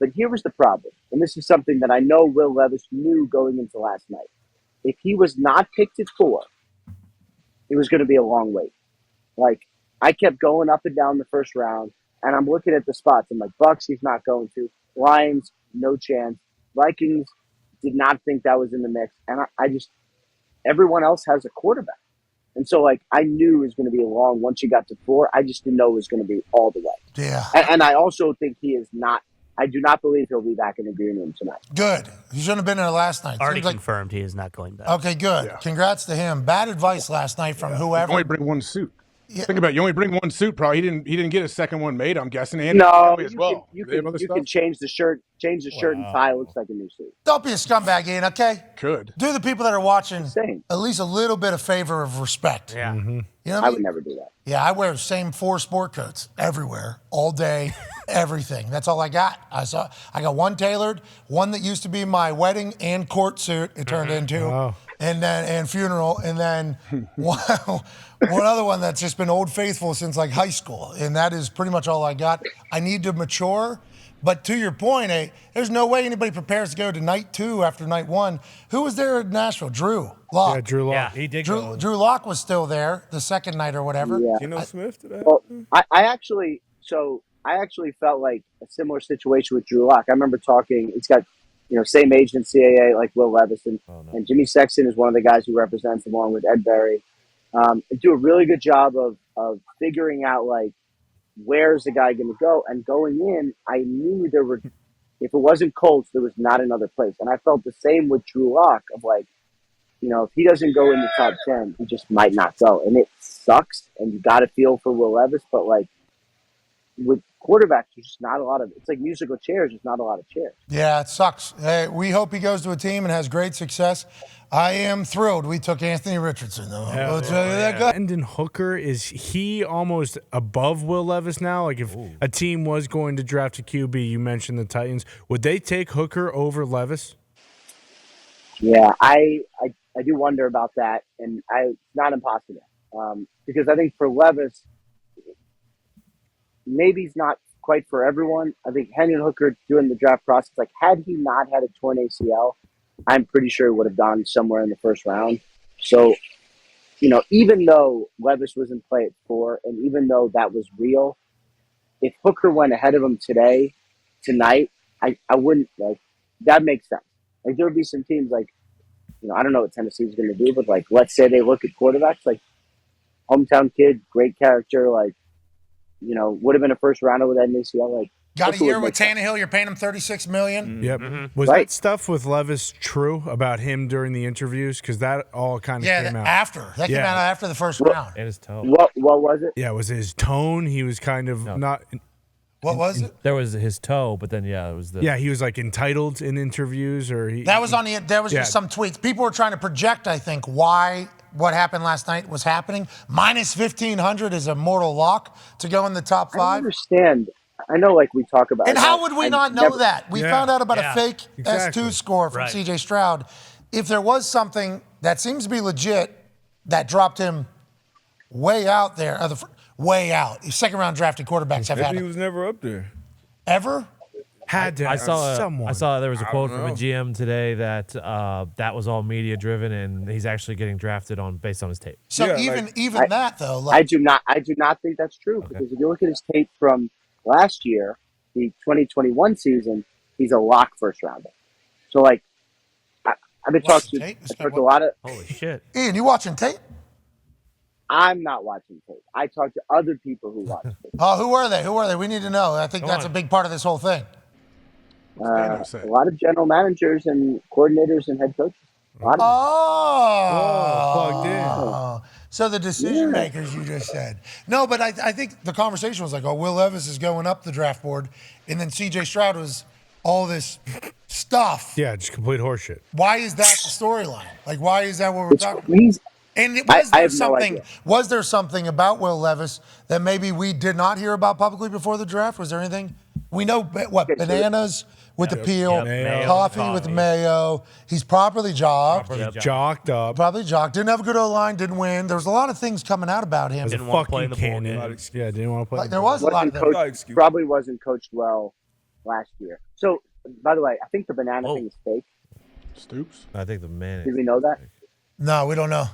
But here was the problem, and this is something that I know Will Levis knew going into last night. If he was not picked at 4, it was going to be a long wait. Like, I kept going up and down the first round, and I'm looking at the spots. I'm like, Bucks, he's not going to. Lions, no chance. Vikings, did not think that was in the mix. And I just, everyone else has a quarterback. And so, like, I knew it was going to be a long once you got to 4. I just didn't know it was going to be all the way. Yeah. And I also think he is not, I do not believe he'll be back in the green room tonight. Good. He shouldn't have been there last night. Already confirmed he is not going back. Okay, good. Yeah. Congrats to him. Bad advice last night from whoever. You only bring one suit. Yeah. Think about it. You only bring one suit. Probably he didn't get a second one made. I'm guessing. And no, as well. You can change the shirt, and tie. It looks like a new suit. Don't be a scumbag, Ian. Okay. Could do the people that are watching at least a little bit of favor of respect. Yeah. Mm-hmm. You know what I would never do that. Yeah, I wear the same 4 sport coats everywhere, all day, everything. That's all I got. I got one tailored, one that used to be my wedding and court suit. It turned into, and funeral, and then one other one that's just been Old Faithful since like high school, and that is pretty much all I got. I need to mature. But to your point, there's no way anybody prepares to go to night 2 after night 1. Who was there at Nashville? Drew Lock. Yeah, Drew Lock. Yeah, he did go. Drew Lock was still there the second night or whatever. Yeah. You know Smith today? Well, I actually felt like a similar situation with Drew Lock. I remember talking. He's got same age in CAA like Will Levis, and Jimmy Sexton is one of the guys who represents along with Ed Berry. Do a really good job of figuring out like, where's the guy going to go? And going in, I knew if it wasn't Colts, there was not another place. And I felt the same with Drew Lock of like, if he doesn't go in the top 10, he just might not go. And it sucks, and you got to feel for Will Levis. But like with quarterbacks, there's just not a lot of, it's like musical chairs, there's not a lot of chairs. Yeah, it sucks. Hey, we hope he goes to a team and has great success. I am thrilled we took Anthony Richardson, though. I'll tell you that guy. Hendon Hooker, is he almost above Will Levis now? Like if a team was going to draft a QB, you mentioned the Titans, would they take Hooker over Levis? Yeah, I do wonder about that, and it's not impossible. Because I think for Levis, maybe he's not quite for everyone. I think Hendon Hooker during the draft process, like had he not had a torn ACL, I'm pretty sure he would have gone somewhere in the first round. So, even though Levis was in play at 4, and even though that was real, if Hooker went ahead of him tonight, I wouldn't, like, that makes sense. Like, there would be some teams like, I don't know what Tennessee's going to do, but like, let's say they look at quarterbacks, like, hometown kid, great character, like, would have been a first rounder with that ACL. Like, got a year with Tannehill. You're paying him $36 million. Yep. Mm-hmm. Was that stuff with Levis true about him during the interviews? Because that all kind of came out after. That came out after the first round. And his tone. What was it? Yeah, it was his tone. He was kind of not. What was it? There was his toe, but then it was the. Yeah, he was like entitled in interviews, or that was on the. There was just some tweets. People were trying to project, I think, why what happened last night was happening. Minus 1,500 is a mortal lock to go in the top 5. I understand. I know, like, we talk about. And how would we not know that? We found out about a fake exactly. S2 score from C.J. Stroud. If there was something that seems to be legit that dropped him way out there, way out. Second-round drafted quarterbacks have had he it. was never up there. Ever? Had to. I saw someone. there was a quote from a GM today that that was all media driven, and he's actually getting drafted based on his tape. So even that though, like, I do not think that's true because if you look at his tape from last year, the 2021 season, he's a lock first rounder. So like, I've been talking to a lot of. Holy shit, Ian, you watching tape? I'm not watching tape. I talk to other people who watch tape. Oh, who are they? We need to know. I think that's a big part of this whole thing. A lot of general managers and coordinators and head coaches. Plugged in. So the decision makers, you just said. No, but I think the conversation was like, Will Levis is going up the draft board, and then C.J. Stroud was all this stuff. Yeah, just complete horseshit. Why is that the storyline? Like, why is that what we're talking about? Crazy. And no was there something about Will Levis that maybe we did not hear about publicly before the draft? Was there anything? We know bananas with the peel, coffee with the mayo. He's properly jogged. Jocked up. Probably jogged. Didn't have a good O-line, didn't win. There was a lot of things coming out about him. Didn't want to play in the bowl game. Yeah, didn't want to play. There was a lot of them. Probably wasn't coached well last year. So, by the way, I think the banana thing is fake. Stoops? I think the man. Did we know that? No, we don't know.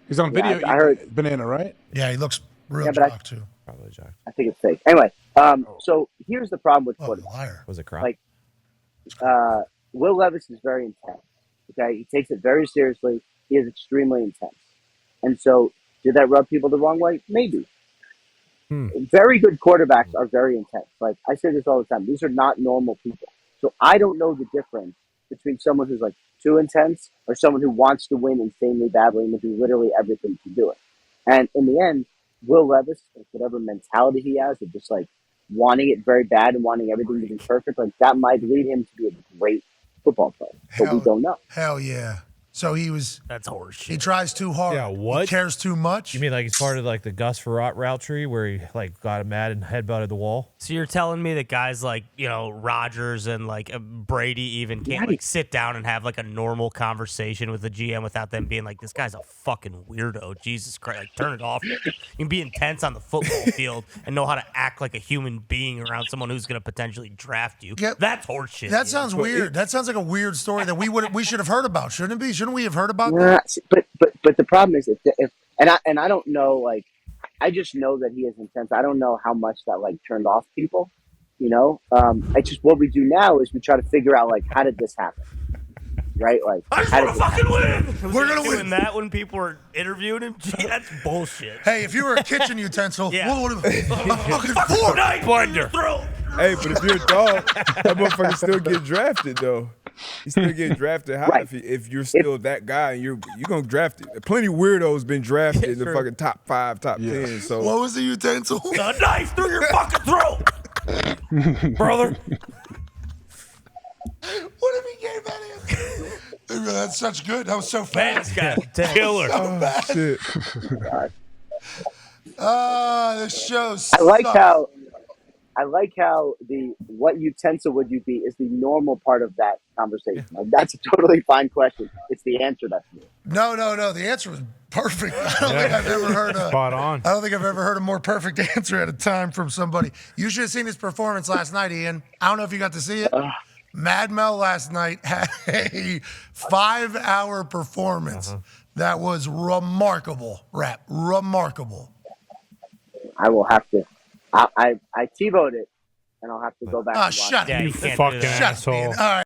He's on video. I heard banana, right? Yeah, he looks real but jock too. Probably Jack. I think it's fake. Anyway, so here's the problem with quarterbacks. Liar. Was it crop? Like, Will Levis is very intense. Okay, he takes it very seriously. He is extremely intense, and so did that rub people the wrong way? Maybe. Very good quarterbacks are very intense. Like I say this all the time. These are not normal people. So I don't know the difference between someone who's like too intense or someone who wants to win insanely badly and will do literally everything to do it. And in the end, Will Levis, like whatever mentality he has of just like wanting it very bad and wanting everything to be perfect, like that might lead him to be a great football player. But we don't know. Hell yeah. So That's horseshit. he tries too hard. Yeah, what? He cares too much. You mean like he's part of like the Gus Farrat route tree where he like got mad and headbutted the wall? So you're telling me that guys like, Rodgers and like Brady even can't like sit down and have like a normal conversation with the GM without them being like, this guy's a fucking weirdo. Jesus Christ. Like, turn it off. You can be intense on the football field and know how to act like a human being around someone who's going to potentially draft you. Yep. That's horseshit. That sounds weird. That sounds like a weird story that we should have heard about, shouldn't it be? Shouldn't we have heard about that? But the problem is if I don't know, like I just know that he is intense. I don't know how much that like turned off people. I just what we do now is we try to figure out like how did this happen, right? Like I just how want did to this fucking happen? win. We're gonna doing win. that when people were interviewing him. Gee, that's bullshit. Hey, if you were a kitchen utensil, Yeah. what would have fucking Fucking fork? blender. Hey, but if you're a dog, that motherfucker still get drafted though. He still get drafted high Right. if you're still that guy and you're gonna draft it. Plenty of weirdos been drafted in the fucking top 5, top 10. So What was the utensil? A knife through your fucking throat, brother. What if he gave that answer? That's such good. That was so Man, fast. this guy's killer. shit. This show's I like how the what utensil would you be is the normal part of that conversation. Like, that's a totally fine question. It's the answer that's new. No. The answer was perfect. I don't think I've ever heard Spot on. I don't think I've ever heard a more perfect answer at a time from somebody. You should have seen his performance last night, Ian. I don't know if you got to see it. Mad Mel last night had a 5-hour performance that was remarkable. Remarkable. I will have to. I TiVoed it, and I'll have to go back. Oh, and watch shut it. up. Yeah, You you can't fucking do that. Shut up, asshole. Ian. All right,